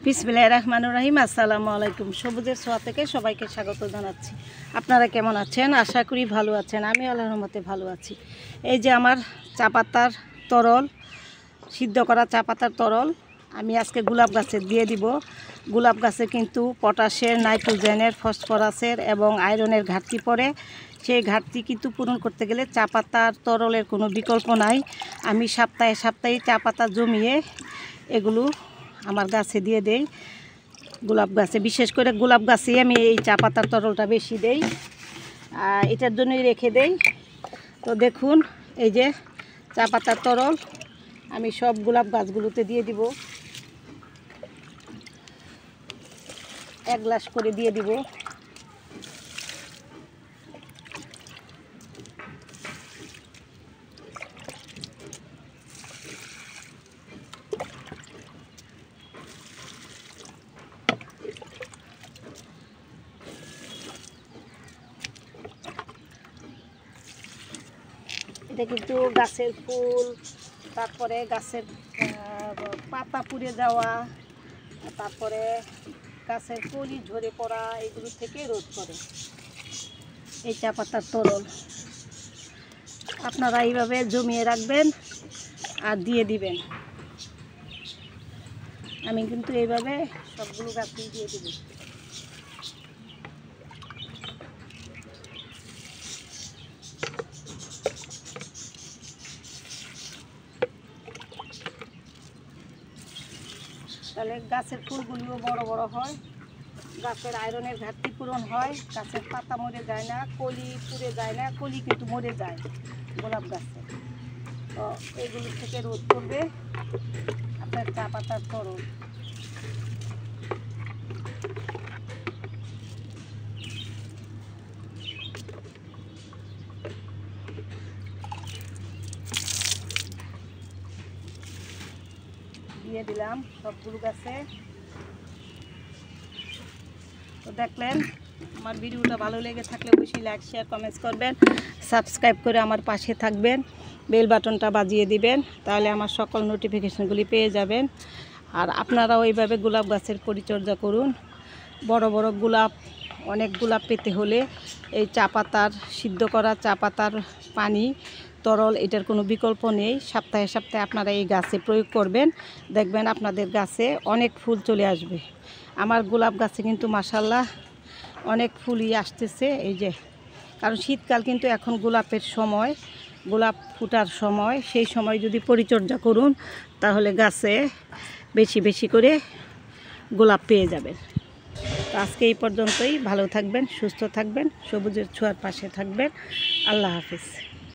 বিসমিল্লাহির রহমানির রহিম। আসসালামু আলাইকুম। সবুজের ছোঁয়া থেকে সবাইকে স্বাগত জানাচ্ছি। আপনারা কেমন আছেন? আশা করি ভালো আছেন। আমি আল্লাহর রহমতে ভালো আছি। এই যে আমার চা পাতার তরল, সিদ্ধ করা চা পাতার তরল আমি আজকে গোলাপ গাছে দিয়ে দিব। গোলাপ গাছে কিন্তু পটাশের, নাইট্রোজেনের, ফসফরাসের এবং আয়রনের ঘাটতি পড়ে। সেই ঘাটতি কিন্তু পূরণ করতে গেলে চা পাতার তরলের কোনো বিকল্প নাই। আমি সপ্তাহে সপ্তাহে চা পাতা জমিয়ে এগুলো আমার গাছে দিয়ে দেই। গোলাপ গাছে, বিশেষ করে গোলাপ গাছে আমি এই চা পাতার তরলটা বেশি দেই, এটার জন্যই রেখে দেই। তো দেখুন, এই যে চা পাতার তরল আমি সব গোলাপ গাছগুলোতে দিয়ে দিব। 1 গ্লাস করে দিয়ে দিব। এটা কিন্তু গাছের ফুল, তারপরে গাছের পাতা পুড়ে যাওয়া, তারপরে গাছের কলি ঝরে পড়া, এগুলো থেকে রোধ করে এই চা পাতার তরল। আপনারা এইভাবে জমিয়ে রাখবেন আর দিয়ে দিবেন। আমি কিন্তু এইভাবে সবগুলো গাছেই দিয়ে দেব। তাহলে গাছের ফুলগুলিও বড় বড় হয়, গাছের আয়রনের ঘাটতি পূরণ হয়, গাছের পাতা মরে যায় না, কলি পুড়ে যায় না, কলি কিন্তু মরে যায় গোলাপ গাছে। তো এগুলো থেকে রোধ করবে আপনার চা পাতার তরল। দিয়ে দিলাম সবগুলো গাছে। তো দেখলেন, আমার ভিডিওটা ভালো লেগে থাকলে অবশ্যই লাইক, শেয়ার, কমেন্টস করবেন, সাবস্ক্রাইব করে আমার পাশে থাকবেন, বেল বাটনটা বাজিয়ে দিবেন, তাহলে আমার সকল নোটিফিকেশনগুলি পেয়ে যাবেন। আর আপনারাও এইভাবে গোলাপ গাছের পরিচর্যা করুন। বড় বড় গোলাপ, অনেক গোলাপ পেতে হলে এই চা পাতার, সিদ্ধ করা চা পাতার পানি তরল, এটার কোনো বিকল্প নেই। সপ্তাহে সপ্তাহে আপনারা এই গাছে প্রয়োগ করবেন, দেখবেন আপনাদের গাছে অনেক ফুল চলে আসবে। আমার গোলাপ গাছে কিন্তু মাশাআল্লাহ অনেক ফুলই আসতেছে। এই যে, কারণ শীতকাল কিন্তু এখন গোলাপের সময়, গোলাপ ফুটার সময়। সেই সময় যদি পরিচর্যা করুন তাহলে গাছে বেশি বেশি করে গোলাপ পেয়ে যাবেন। তো আজকে এই পর্যন্তই। ভালো থাকবেন, সুস্থ থাকবেন, সবুজের ছোঁয়ার পাশে থাকবেন। আল্লাহ হাফিজ।